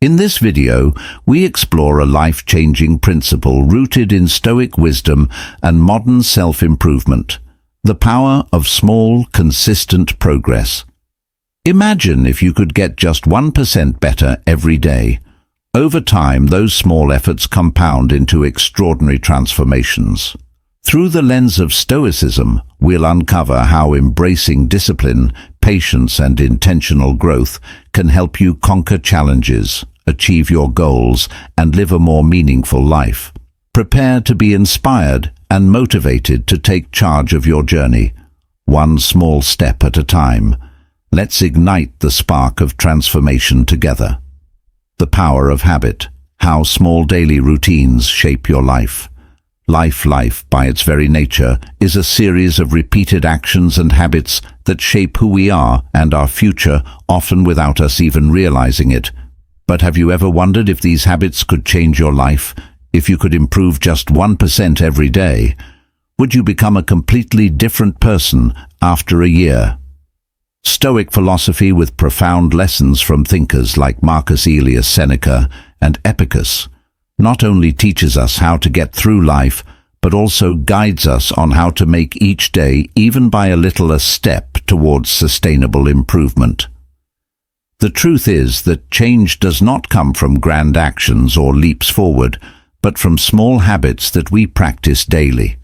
In this video, we explore a life-changing principle rooted in Stoic wisdom and modern self-improvement: the power of small, consistent progress. Imagine if you could get just 1% better every day. Over time, those small efforts compound into extraordinary transformations. Through the lens of Stoicism, we'll uncover how embracing discipline, patience, and intentional growth can help you conquer challenges, achieve your goals, and live a more meaningful life. Prepare to be inspired and motivated to take charge of your journey, one small step at a time. Let's ignite the spark of transformation together. The power of habit: how small daily routines shape your life. Life, by its very nature, is a series of repeated actions and habits that shape who we are and our future, often without us even realizing it. But have you ever wondered if these habits could change your life? If you could improve just 1% every day, would you become a completely different person after a year? Stoic philosophy, with profound lessons from thinkers like Marcus Aurelius Seneca and Epictetus, not only teaches us how to get through life, but also guides us on how to make each day, even by a little, a step towards sustainable improvement. The truth is that change does not come from grand actions or leaps forward, but from small habits that we practice daily.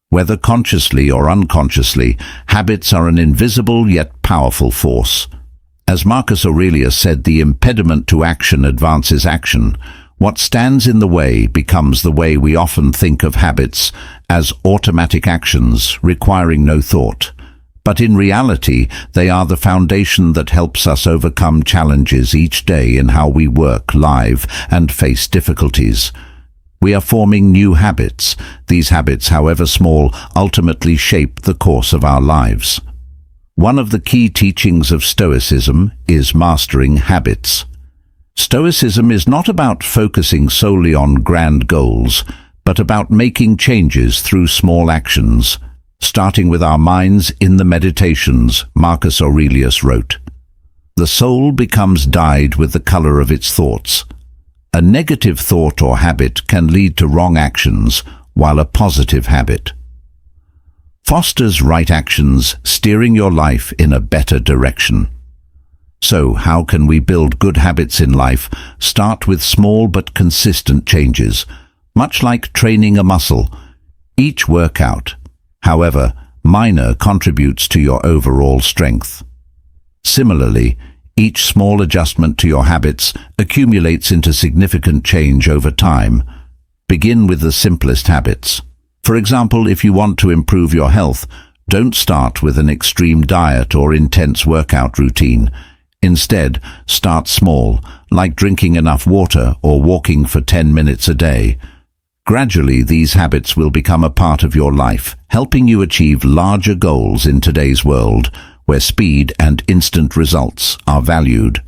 Whether consciously or unconsciously, habits are an invisible yet powerful force. As Marcus Aurelius said, the impediment to action advances action. What stands in the way becomes the way. We often think of habits as automatic actions requiring no thought. But in reality, they are the foundation that helps us overcome challenges each day in how we work, live, and face difficulties. We are forming new habits. These habits, however small, ultimately shape the course of our lives. One of the key teachings of Stoicism is mastering habits. Stoicism is not about focusing solely on grand goals, but about making changes through small actions. Starting with our minds. In the Meditations, Marcus Aurelius wrote, "The soul becomes dyed with the color of its thoughts. A negative thought or habit can lead to wrong actions, while a positive habit fosters right actions, steering your life in a better direction." So, how can we build good habits in life? Start with small but consistent changes. Much like training a muscle, each workout, however minor, contributes to your overall strength. Similarly, each small adjustment to your habits accumulates into significant change over time. Begin with the simplest habits. For example, if you want to improve your health, don't start with an extreme diet or intense workout routine. Instead, start small, like drinking enough water or walking for 10 minutes a day. Gradually, these habits will become a part of your life, helping you achieve larger goals in today's world, where speed and instant results are valued.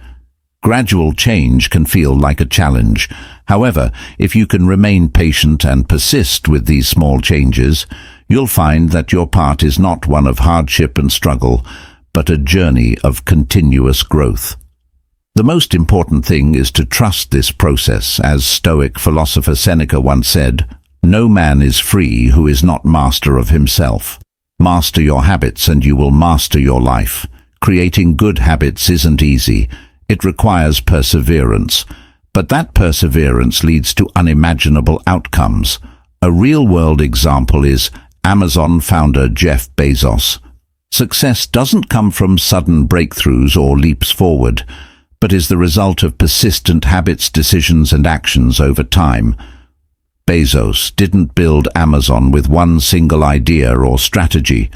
Gradual change can feel like a challenge. However, if you can remain patient and persist with these small changes, you'll find that your path is not one of hardship and struggle, but a journey of continuous growth. The most important thing is to trust this process. As Stoic philosopher Seneca once said, "No man is free who is not master of himself." Master your habits and you will master your life. Creating good habits isn't easy. It requires perseverance. But that perseverance leads to unimaginable outcomes. A real-world example is Amazon founder Jeff Bezos. Success doesn't come from sudden breakthroughs or leaps forward, but is the result of persistent habits, decisions, and actions over time. Bezos didn't build Amazon with one single idea or strategy.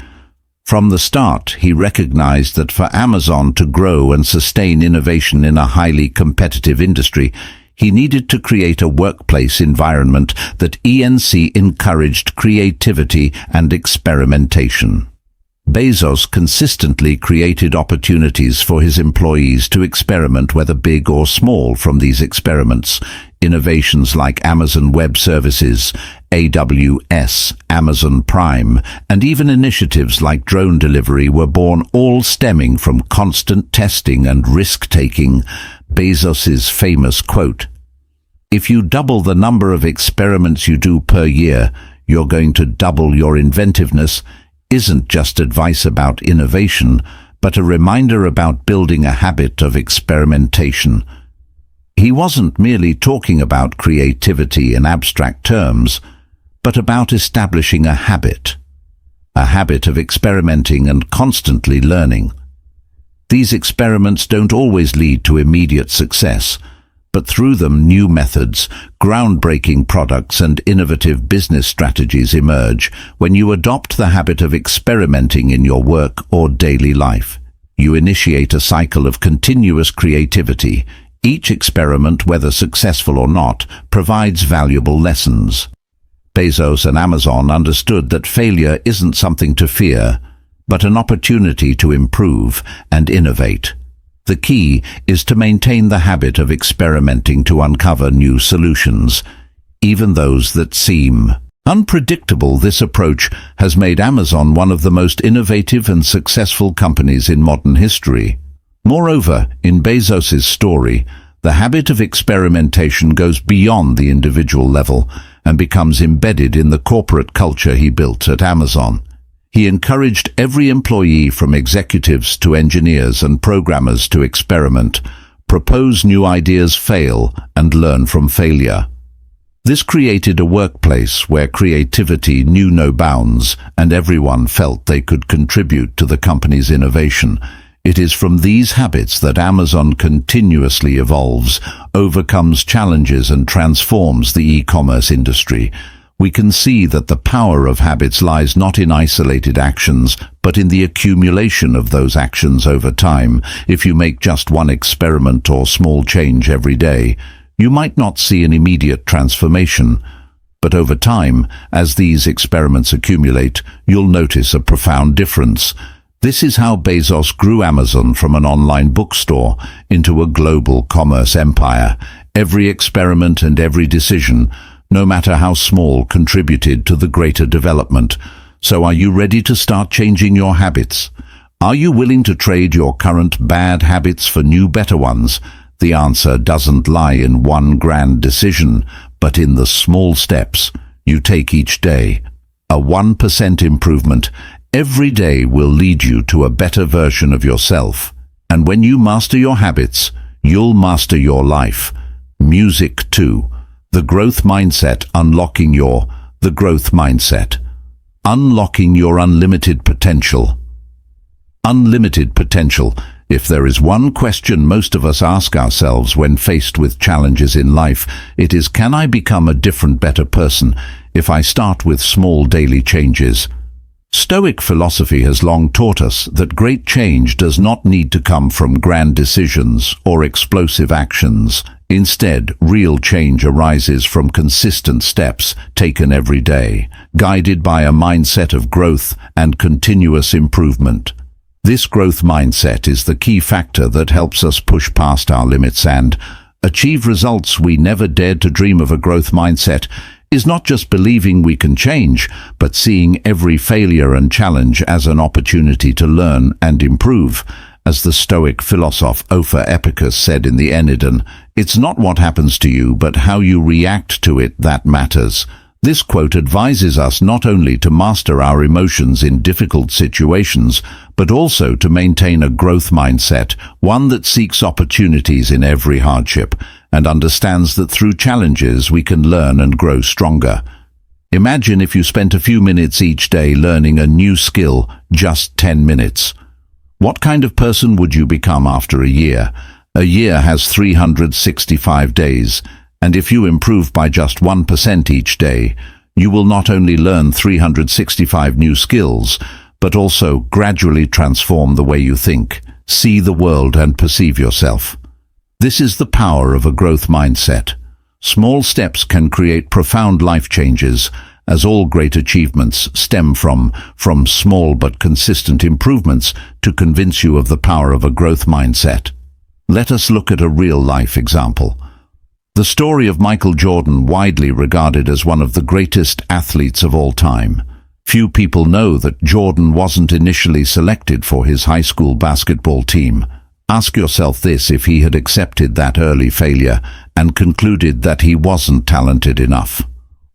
From the start, he recognized that for Amazon to grow and sustain innovation in a highly competitive industry, he needed to create a workplace environment that encouraged creativity and experimentation. Bezos consistently created opportunities for his employees to experiment, whether big or small. From these experiments, innovations like Amazon Web Services, AWS, Amazon Prime, and even initiatives like drone delivery were born, all stemming from constant testing and risk-taking. Bezos's famous quote, "If you double the number of experiments you do per year, you're going to double your inventiveness," isn't just advice about innovation, but a reminder about building a habit of experimentation. He wasn't merely talking about creativity in abstract terms, but about establishing a habit of experimenting and constantly learning. These experiments don't always lead to immediate success, but through them new methods, groundbreaking products and innovative business strategies emerge. When you adopt the habit of experimenting in your work or daily life, you initiate a cycle of continuous creativity. Each experiment, whether successful or not, provides valuable lessons. Bezos and Amazon understood that failure isn't something to fear, but an opportunity to improve and innovate. The key is to maintain the habit of experimenting to uncover new solutions, even those that seem unpredictable. This approach has made Amazon one of the most innovative and successful companies in modern history. Moreover, in Bezos's story, the habit of experimentation goes beyond the individual level and becomes embedded in the corporate culture he built at Amazon. He encouraged every employee, from executives to engineers and programmers, to experiment, propose new ideas, fail, and learn from failure. This created a workplace where creativity knew no bounds and everyone felt they could contribute to the company's innovation. It is from these habits that Amazon continuously evolves, overcomes challenges, and transforms the e-commerce industry. We can see that the power of habits lies not in isolated actions, but in the accumulation of those actions over time. If you make just one experiment or small change every day, you might not see an immediate transformation. But over time, as these experiments accumulate, you'll notice a profound difference. This is how Bezos grew Amazon from an online bookstore into a global commerce empire. Every experiment and every decision, no matter how small, contributed to the greater development. So are you ready to start changing your habits? Are you willing to trade your current bad habits for new, better ones? The answer doesn't lie in one grand decision, but in the small steps you take each day. A 1% improvement every day will lead you to a better version of yourself. And when you master your habits, you'll master your life. Music too. The growth mindset, the growth mindset. Unlocking your unlimited potential. Unlimited potential. If there is one question most of us ask ourselves when faced with challenges in life, it is, can I become a different, better person if I start with small daily changes? Stoic philosophy has long taught us that great change does not need to come from grand decisions or explosive actions. Instead, real change arises from consistent steps taken every day, guided by a mindset of growth and continuous improvement. This growth mindset is the key factor that helps us push past our limits and achieve results we never dared to dream of. A growth mindset is not just believing we can change, but seeing every failure and challenge as an opportunity to learn and improve. As the Stoic philosopher Epicurus said in the Ennead, "It's not what happens to you, but how you react to it that matters." This quote advises us not only to master our emotions in difficult situations, but also to maintain a growth mindset, one that seeks opportunities in every hardship and understands that through challenges we can learn and grow stronger. Imagine if you spent a few minutes each day learning a new skill, just 10 minutes. What kind of person would you become after a year? A year has 365 days, and if you improve by just 1% each day, you will not only learn 365 new skills, but also gradually transform the way you think, see the world, and perceive yourself. This is the power of a growth mindset. Small steps can create profound life changes, as all great achievements stem from small but consistent improvements. To convince you of the power of a growth mindset, let us look at a real-life example. The story of Michael Jordan, widely regarded as one of the greatest athletes of all time. Few people know that Jordan wasn't initially selected for his high school basketball team, Ask yourself this: if he had accepted that early failure and concluded that he wasn't talented enough,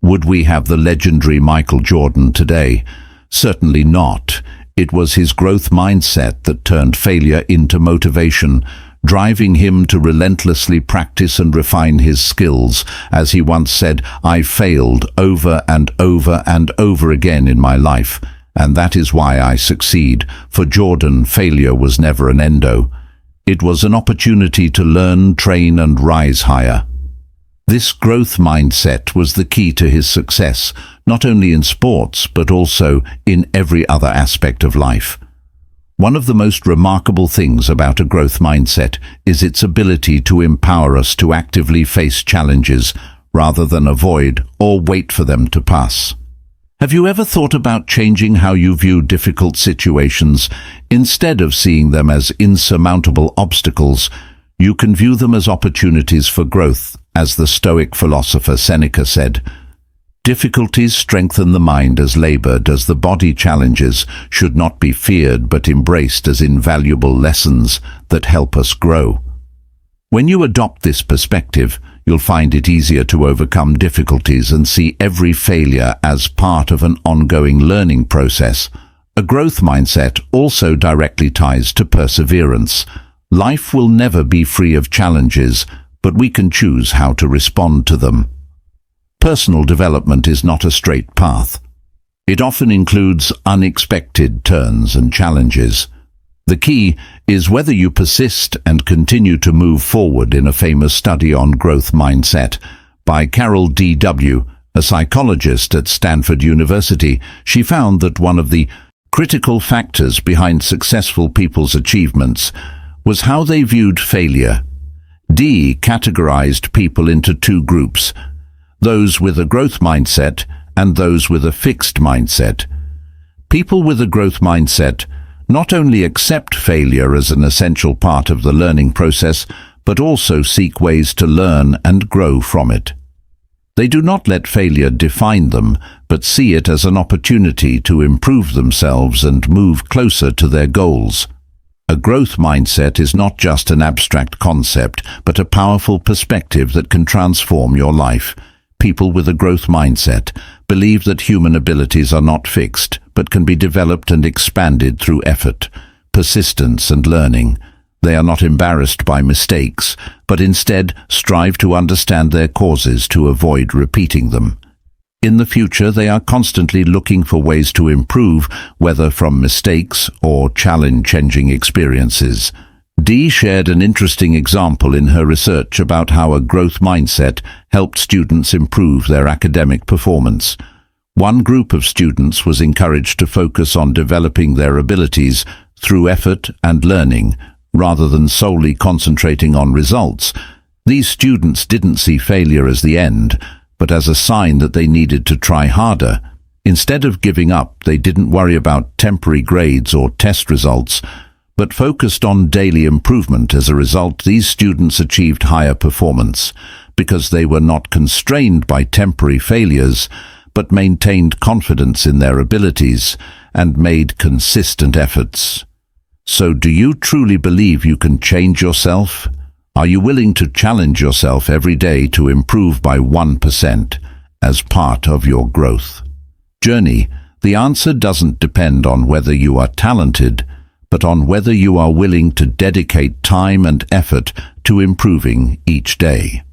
would we have the legendary Michael Jordan today? Certainly not. It was his growth mindset that turned failure into motivation, driving him to relentlessly practice and refine his skills. As he once said, "I failed over and over and over again in my life, and that is why I succeed." For Jordan, failure was never an endo. It was an opportunity to learn, train, and rise higher. This growth mindset was the key to his success, not only in sports, but also in every other aspect of life. One of the most remarkable things about a growth mindset is its ability to empower us to actively face challenges rather than avoid or wait for them to pass. Have you ever thought about changing how you view difficult situations? Instead of seeing them as insurmountable obstacles, you can view them as opportunities for growth. As the Stoic philosopher Seneca said, "Difficulties strengthen the mind as labor does the body. Challenges should not be feared but embraced as invaluable lessons that help us grow." When you adopt this perspective, you'll find it easier to overcome difficulties and see every failure as part of an ongoing learning process. A growth mindset also directly ties to perseverance. Life will never be free of challenges, but we can choose how to respond to them. Personal development is not a straight path. It often includes unexpected turns and challenges. The key is whether you persist and continue to move forward. In a famous study on growth mindset by Carol D.W., a psychologist at Stanford University, she found that one of the critical factors behind successful people's achievements was how they viewed failure. D categorized people into two groups: those with a growth mindset and those with a fixed mindset. People with a growth mindset not only accept failure as an essential part of the learning process, but also seek ways to learn and grow from it. They do not let failure define them, but see it as an opportunity to improve themselves and move closer to their goals. A growth mindset is not just an abstract concept, but a powerful perspective that can transform your life. People with a growth mindset believe that human abilities are not fixed, but can be developed and expanded through effort, persistence, and learning. They are not embarrassed by mistakes, but instead strive to understand their causes to avoid repeating them. In the future, they are constantly looking for ways to improve, whether from mistakes or challenge-changing experiences. Dee shared an interesting example in her research about how a growth mindset helped students improve their academic performance. One group of students was encouraged to focus on developing their abilities through effort and learning, rather than solely concentrating on results. These students didn't see failure as the end, but as a sign that they needed to try harder. Instead of giving up, they didn't worry about temporary grades or test results, but focused on daily improvement. As a result, these students achieved higher performance because they were not constrained by temporary failures, but maintained confidence in their abilities and made consistent efforts. So, do you truly believe you can change yourself? Are you willing to challenge yourself every day to improve by 1% as part of your growth journey? The answer doesn't depend on whether you are talented, but on whether you are willing to dedicate time and effort to improving each day.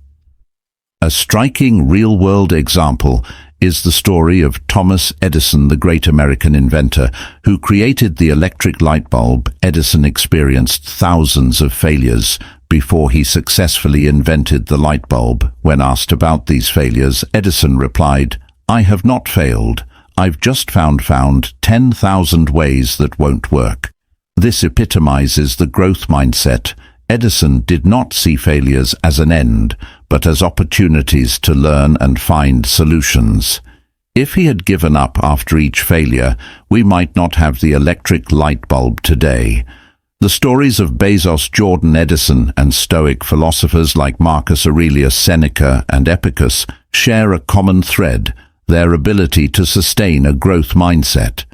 A striking real-world example is the story of Thomas Edison, the great American inventor who created the electric light bulb. Edison experienced thousands of failures before he successfully invented the light bulb. When asked about these failures, Edison replied, "I have not failed. I've just found 10,000 ways that won't work." This epitomizes the growth mindset. Edison did not see failures as an end, but as opportunities to learn and find solutions. If he had given up after each failure, we might not have the electric light bulb today. The stories of Bezos, Jordan, Edison, and Stoic philosophers like Marcus Aurelius Seneca and Epicurus share a common thread: their ability to sustain a growth mindset.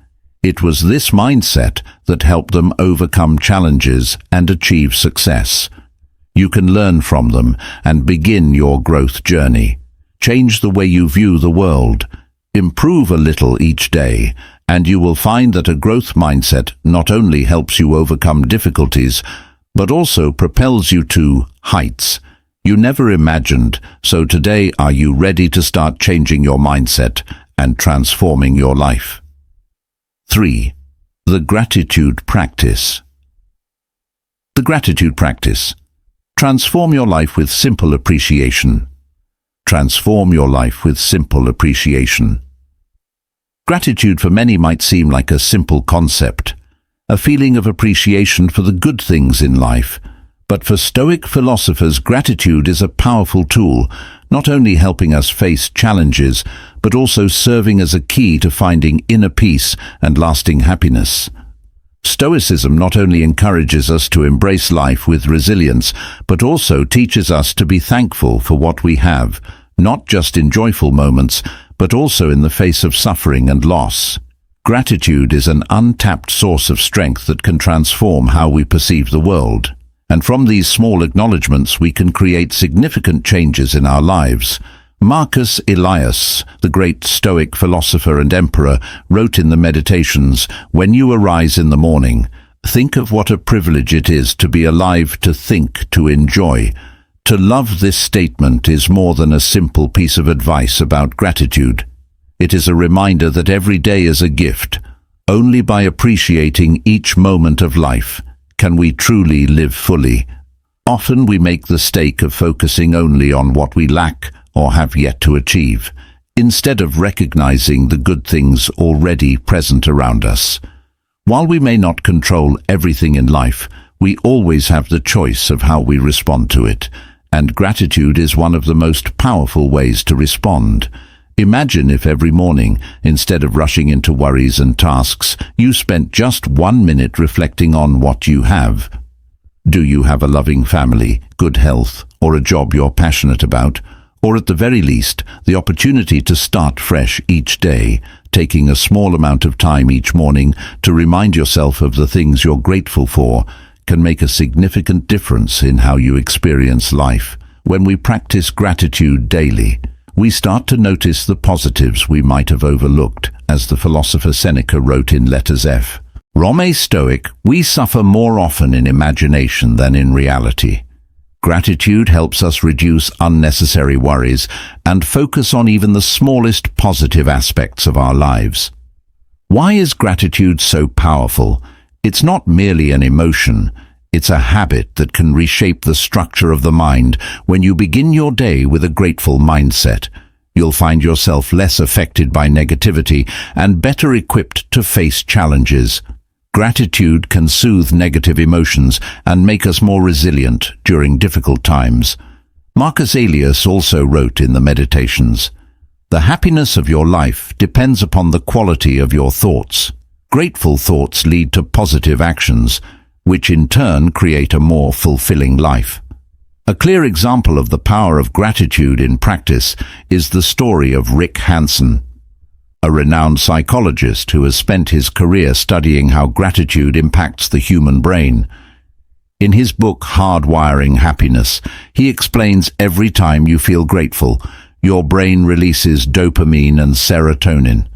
It was this mindset that helped them overcome challenges and achieve success. You can learn from them and begin your growth journey. Change the way you view the world. Improve a little each day, and you will find that a growth mindset not only helps you overcome difficulties, but also propels you to heights you never imagined. So today, are you ready to start changing your mindset and transforming your life? 3. The gratitude practice. The gratitude practice. Transform your life with simple appreciation. Transform your life with simple appreciation. Gratitude for many might seem like a simple concept, a feeling of appreciation for the good things in life. But for Stoic philosophers, gratitude is a powerful tool, not only helping us face challenges, but also serving as a key to finding inner peace and lasting happiness. Stoicism not only encourages us to embrace life with resilience, but also teaches us to be thankful for what we have, not just in joyful moments, but also in the face of suffering and loss. Gratitude is an untapped source of strength that can transform how we perceive the world. And from these small acknowledgements we can create significant changes in our lives. Marcus Aurelius, the great Stoic philosopher and emperor, wrote in the Meditations, "When you arise in the morning, think of what a privilege it is to be alive, to think, to enjoy." To love this statement is more than a simple piece of advice about gratitude. It is a reminder that every day is a gift. Only by appreciating each moment of life can we truly live fully. Often we make the mistake of focusing only on what we lack or have yet to achieve, instead of recognizing the good things already present around us. While we may not control everything in life, we always have the choice of how we respond to it, and gratitude is one of the most powerful ways to respond. Imagine if every morning, instead of rushing into worries and tasks, you spent just 1 minute reflecting on what you have. Do you have a loving family, good health, or a job you're passionate about? Or at the very least, the opportunity to start fresh each day, taking a small amount of time each morning to remind yourself of the things you're grateful for, can make a significant difference in how you experience life. When we practice gratitude daily, we start to notice the positives we might have overlooked, as the philosopher Seneca wrote in Letters F. Rome Stoic, we suffer more often in imagination than in reality. Gratitude helps us reduce unnecessary worries and focus on even the smallest positive aspects of our lives. Why is gratitude so powerful? It's not merely an emotion. It's a habit that can reshape the structure of the mind. When you begin your day with a grateful mindset, you'll find yourself less affected by negativity and better equipped to face challenges. Gratitude can soothe negative emotions and make us more resilient during difficult times. Marcus Aurelius also wrote in the Meditations, "The happiness of your life depends upon the quality of your thoughts. Grateful thoughts lead to positive actions, which in turn create a more fulfilling life." A clear example of the power of gratitude in practice is the story of Rick Hansen, a renowned psychologist who has spent his career studying how gratitude impacts the human brain. In his book Hardwiring Happiness, he explains every time you feel grateful, your brain releases dopamine and serotonin,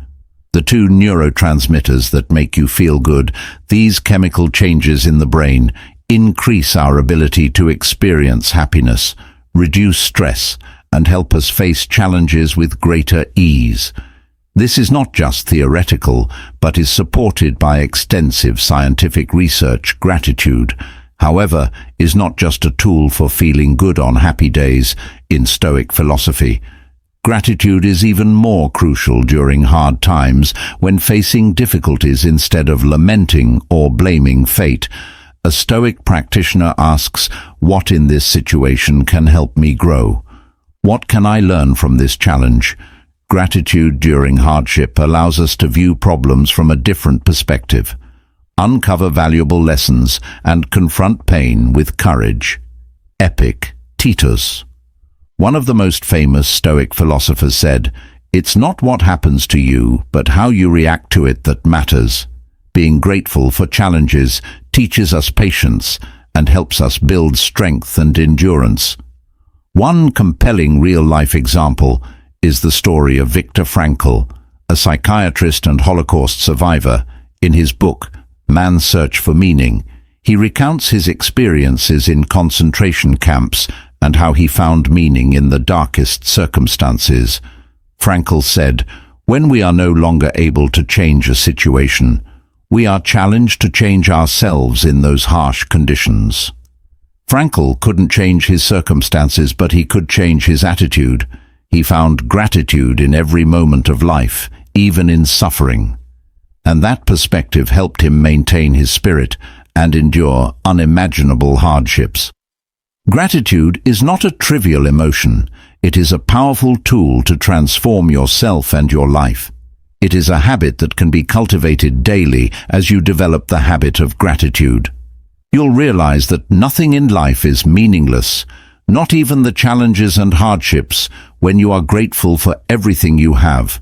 the two neurotransmitters that make you feel good. These chemical changes in the brain increase our ability to experience happiness, reduce stress, and help us face challenges with greater ease. This is not just theoretical, but is supported by extensive scientific research. Gratitude, however, is not just a tool for feeling good on happy days. In Stoic philosophy, gratitude is even more crucial during hard times, when facing difficulties. Instead of lamenting or blaming fate, a Stoic practitioner asks, what in this situation can help me grow? What can I learn from this challenge? Gratitude during hardship allows us to view problems from a different perspective, uncover valuable lessons, and confront pain with courage. Epictetus, one of the most famous Stoic philosophers, said, "It's not what happens to you, but how you react to it that matters." Being grateful for challenges teaches us patience and helps us build strength and endurance. One compelling real-life example is the story of Viktor Frankl, a psychiatrist and Holocaust survivor. In his book, Man's Search for Meaning, he recounts his experiences in concentration camps and how he found meaning in the darkest circumstances. Frankl said, "When we are no longer able to change a situation, we are challenged to change ourselves in those harsh conditions." Frankl couldn't change his circumstances, but he could change his attitude. He found gratitude in every moment of life, even in suffering. And that perspective helped him maintain his spirit and endure unimaginable hardships. Gratitude is not a trivial emotion. It is a powerful tool to transform yourself and your life. It is a habit that can be cultivated daily as you develop the habit of gratitude. You'll realize that nothing in life is meaningless, not even the challenges and hardships, when you are grateful for everything you have.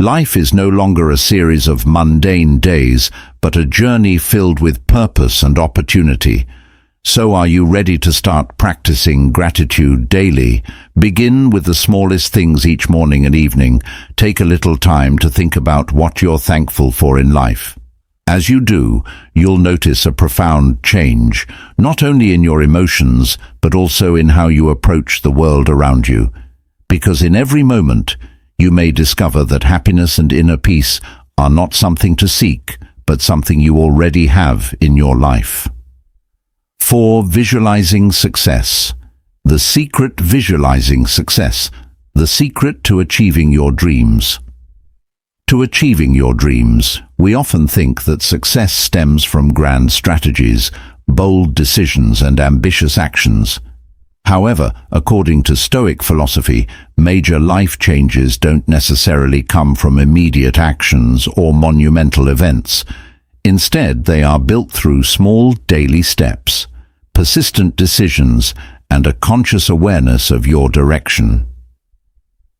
Life is no longer a series of mundane days, but a journey filled with purpose and opportunity. So are you ready to start practicing gratitude daily? Begin with the smallest things each morning and evening. Take a little time to think about what you're thankful for in life. As you do, you'll notice a profound change, not only in your emotions, but also in how you approach the world around you. Because in every moment, you may discover that happiness and inner peace are not something to seek, but something you already have in your life. 4. Visualizing success. The secret: visualizing success. The secret to achieving your dreams. To achieving your dreams, we often think that success stems from grand strategies, bold decisions, and ambitious actions. However, according to Stoic philosophy, major life changes don't necessarily come from immediate actions or monumental events. Instead, they are built through small daily steps, persistent decisions, and a conscious awareness of your direction.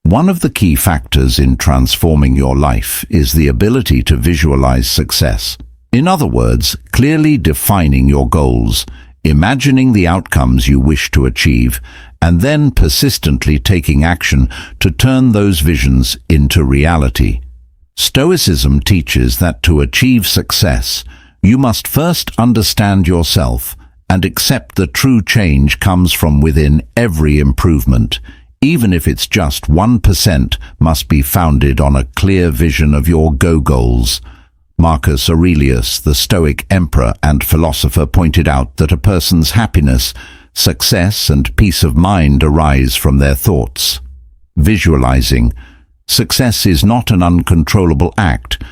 One of the key factors in transforming your life is the ability to visualize success. In other words, clearly defining your goals, imagining the outcomes you wish to achieve, and then persistently taking action to turn those visions into reality. Stoicism teaches that to achieve success, you must first understand yourself and accept that true change comes from within. Every improvement, even if it's just 1%, must be founded on a clear vision of your goals. Marcus Aurelius, the Stoic emperor and philosopher, pointed out that a person's happiness, success, and peace of mind arise from their thoughts. Visualizing success is not an uncontrollable act,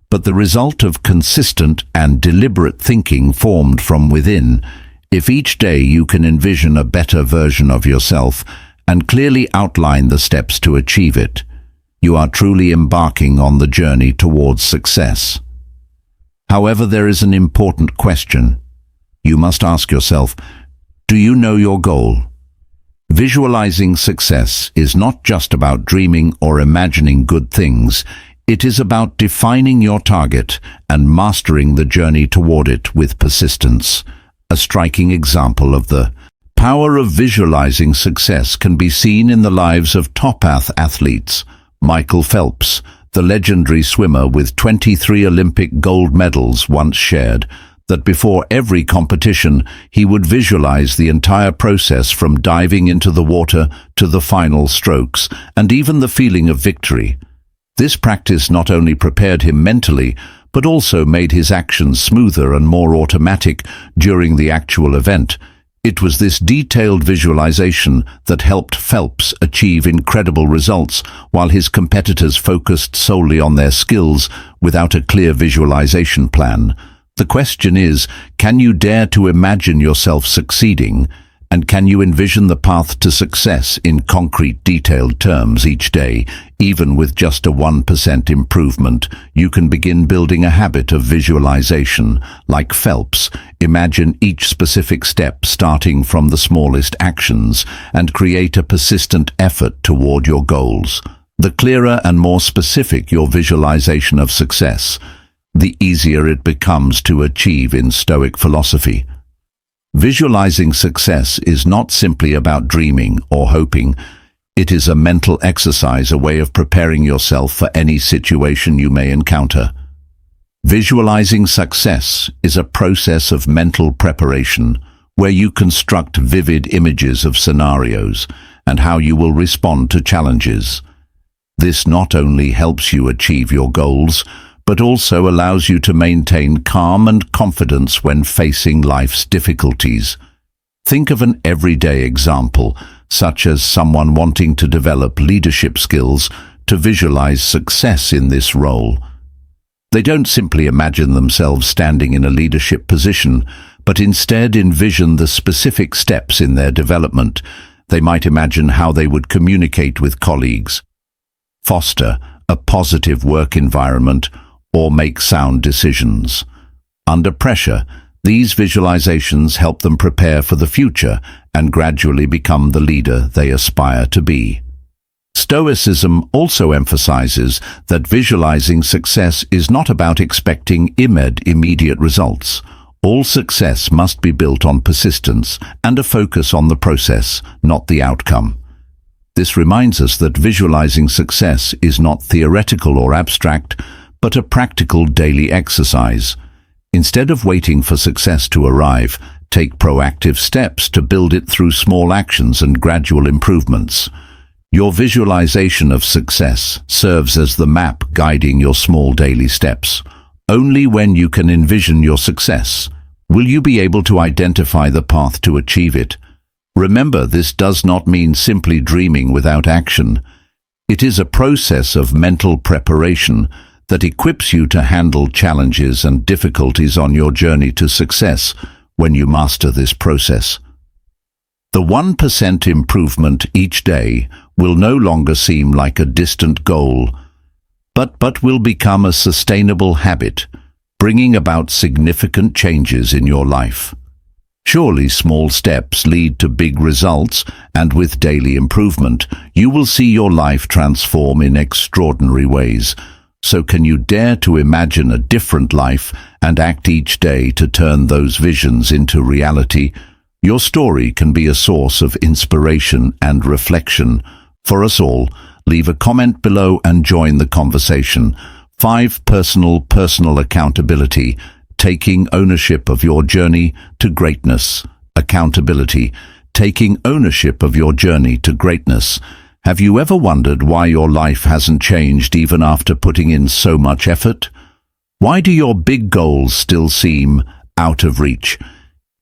but the result of consistent and deliberate thinking formed from within. If each day you can envision a better version of yourself and clearly outline the steps to achieve it, you are truly embarking on the journey towards success. However, there is an important question. You must ask yourself, do you know your goal? Visualizing success is not just about dreaming or imagining good things. It is about defining your target and mastering the journey toward it with persistence. A striking example of the power of visualizing success can be seen in the lives of top athletes. Michael Phelps, the legendary swimmer with 23 Olympic gold medals, once shared that before every competition he would visualize the entire process, from diving into the water to the final strokes, and even the feeling of victory. This practice not only prepared him mentally, but also made his actions smoother and more automatic during the actual event. It was this detailed visualization that helped Phelps achieve incredible results, while his competitors focused solely on their skills without a clear visualization plan. The question is, can you dare to imagine yourself succeeding? And can you envision the path to success in concrete, detailed terms each day? Even with just a 1% improvement, you can begin building a habit of visualization. Like Phelps, imagine each specific step starting from the smallest actions and create a persistent effort toward your goals. The clearer and more specific your visualization of success, the easier it becomes to achieve in Stoic philosophy. Visualizing success is not simply about dreaming or hoping. It is a mental exercise, a way of preparing yourself for any situation you may encounter. Visualizing success is a process of mental preparation where you construct vivid images of scenarios and how you will respond to challenges. This not only helps you achieve your goals, but also allows you to maintain calm and confidence when facing life's difficulties. Think of an everyday example, such as someone wanting to develop leadership skills to visualize success in this role. They don't simply imagine themselves standing in a leadership position, but instead envision the specific steps in their development. They might imagine how they would communicate with colleagues, foster a positive work environment, or make sound decisions. Under pressure, these visualizations help them prepare for the future and gradually become the leader they aspire to be. Stoicism also emphasizes that visualizing success is not about expecting immediate results. All success must be built on persistence and a focus on the process, not the outcome. This reminds us that visualizing success is not theoretical or abstract, but a practical daily exercise. Instead of waiting for success to arrive, take proactive steps to build it through small actions and gradual improvements. Your visualization of success serves as the map guiding your small daily steps. Only when you can envision your success will you be able to identify the path to achieve it. Remember, this does not mean simply dreaming without action. It is a process of mental preparation that equips you to handle challenges and difficulties on your journey to success. When you master this process, the 1% improvement each day will no longer seem like a distant goal, but will become a sustainable habit, bringing about significant changes in your life. Surely small steps lead to big results, and with daily improvement, you will see your life transform in extraordinary ways. So can you dare to imagine a different life and act each day to turn those visions into reality? Your story can be a source of inspiration and reflection for us all. Leave a comment below and join the conversation. 5. Personal accountability. Taking ownership of your journey to greatness. Accountability. Taking ownership of your journey to greatness. Have you ever wondered why your life hasn't changed even after putting in so much effort? Why do your big goals still seem out of reach?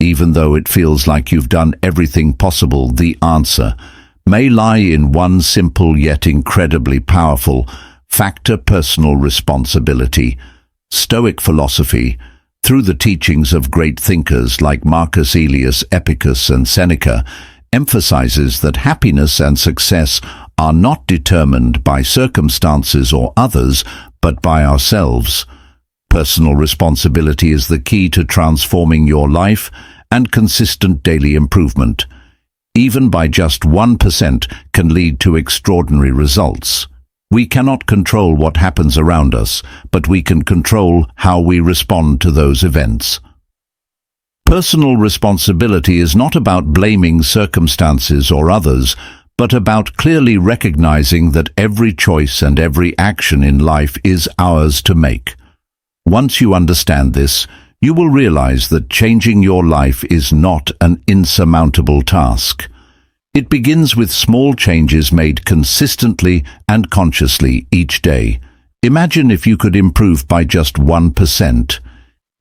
Even though it feels like you've done everything possible, the answer may lie in one simple yet incredibly powerful factor: personal responsibility. Stoic philosophy, through the teachings of great thinkers like Marcus Aurelius, Epicurus, and Seneca, emphasizes that happiness and success are not determined by circumstances or others, but by ourselves. Personal responsibility is the key to transforming your life and consistent daily improvement. Even by just 1% can lead to extraordinary results. We cannot control what happens around us, but we can control how we respond to those events. Personal responsibility is not about blaming circumstances or others, but about clearly recognizing that every choice and every action in life is ours to make. Once you understand this, you will realize that changing your life is not an insurmountable task. It begins with small changes made consistently and consciously each day. Imagine if you could improve by just 1%.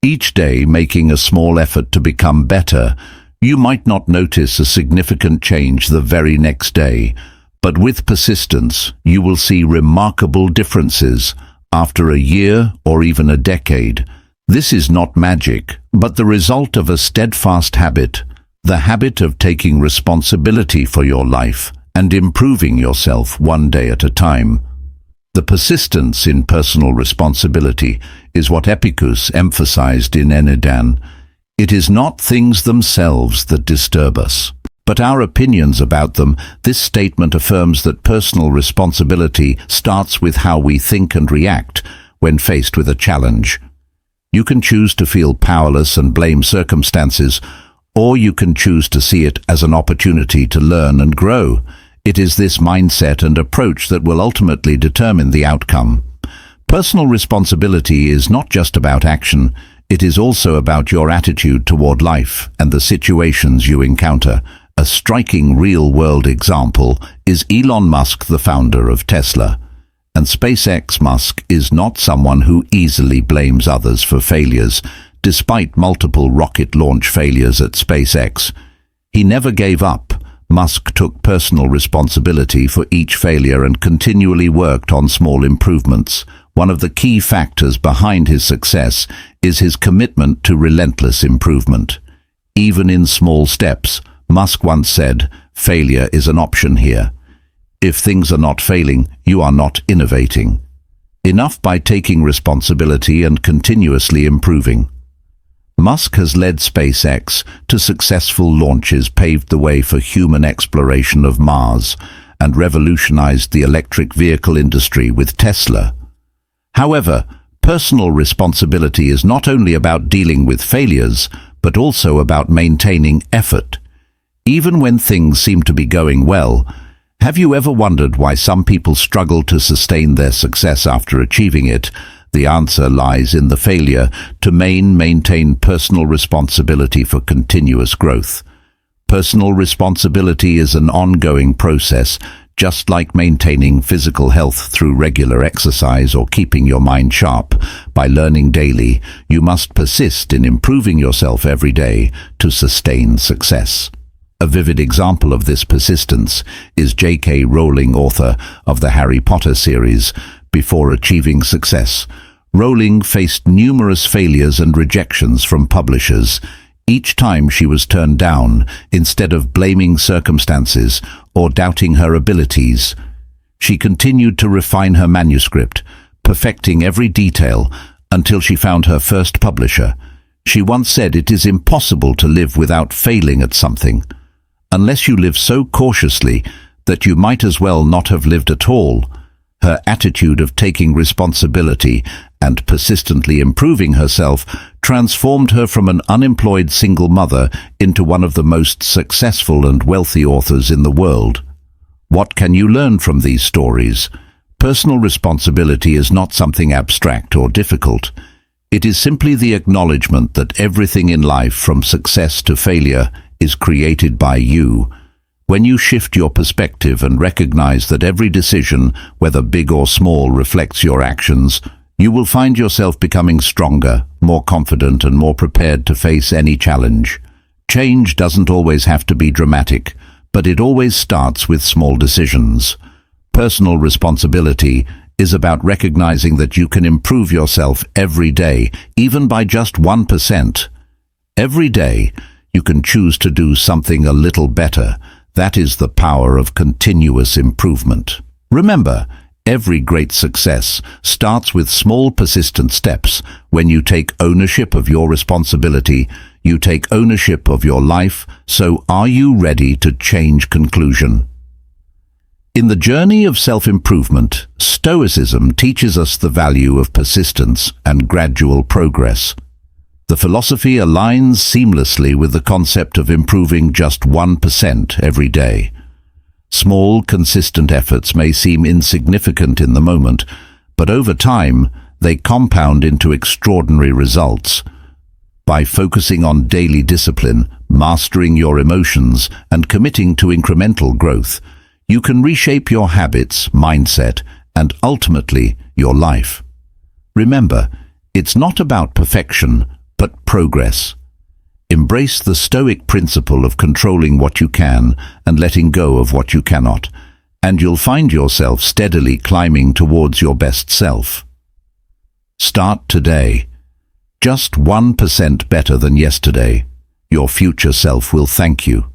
Each day making a small effort to become better. You might not notice a significant change the very next day, but with persistence, you will see remarkable differences after a year or even a decade. This is not magic, but the result of a steadfast habit, the habit of taking responsibility for your life and improving yourself one day at a time. The persistence in personal responsibility is what Epicurus emphasized in Enneadan. It is not things themselves that disturb us, but our opinions about them. This statement affirms that personal responsibility starts with how we think and react when faced with a challenge. You can choose to feel powerless and blame circumstances, or you can choose to see it as an opportunity to learn and grow. It is this mindset and approach that will ultimately determine the outcome. Personal responsibility is not just about action, it is also about your attitude toward life and the situations you encounter. A striking real-world example is Elon Musk, the founder of Tesla. And SpaceX. Musk is not someone who easily blames others for failures. Despite multiple rocket launch failures at SpaceX, he never gave up. Musk took personal responsibility for each failure and continually worked on small improvements. One of the key factors behind his success is his commitment to relentless improvement. Even in small steps, Musk once said, "Failure is an option here. If things are not failing, you are not innovating." Enough by taking responsibility and continuously improving. Musk has led SpaceX to successful launches, paved the way for human exploration of Mars, and revolutionized the electric vehicle industry with Tesla. However, personal responsibility is not only about dealing with failures, but also about maintaining effort. Even when things seem to be going well, have you ever wondered why some people struggle to sustain their success after achieving it? The answer lies in the failure to maintain personal responsibility for continuous growth. Personal responsibility is an ongoing process, just like maintaining physical health through regular exercise or keeping your mind sharp. By learning daily, you must persist in improving yourself every day to sustain success. A vivid example of this persistence is J.K. Rowling, author of the Harry Potter series. Before achieving success, Rowling faced numerous failures and rejections from publishers. Each time she was turned down, instead of blaming circumstances or doubting her abilities, she continued to refine her manuscript, perfecting every detail until she found her first publisher. She once said, "It is impossible to live without failing at something, unless you live so cautiously that you might as well not have lived at all." Her attitude of taking responsibility and persistently improving herself transformed her from an unemployed single mother into one of the most successful and wealthy authors in the world. What can you learn from these stories? Personal responsibility is not something abstract or difficult. It is simply the acknowledgement that everything in life, from success to failure, is created by you. When you shift your perspective and recognize that every decision, whether big or small, reflects your actions, you will find yourself becoming stronger, more confident, and more prepared to face any challenge. Change doesn't always have to be dramatic, but it always starts with small decisions. Personal responsibility is about recognizing that you can improve yourself every day, even by just 1%. Every day, you can choose to do something a little better. That is the power of continuous improvement. Remember, every great success starts with small, persistent steps. When you take ownership of your responsibility, you take ownership of your life. So are you ready to change? Conclusion. In the journey of self-improvement, Stoicism teaches us the value of persistence and gradual progress. The philosophy aligns seamlessly with the concept of improving just 1% every day. Small, consistent efforts may seem insignificant in the moment, but over time, they compound into extraordinary results. By focusing on daily discipline, mastering your emotions, and committing to incremental growth, you can reshape your habits, mindset, and ultimately, your life. Remember, it's not about perfection, but progress. Embrace the Stoic principle of controlling what you can and letting go of what you cannot, and you'll find yourself steadily climbing towards your best self. Start today. Just 1% better than yesterday. Your future self will thank you.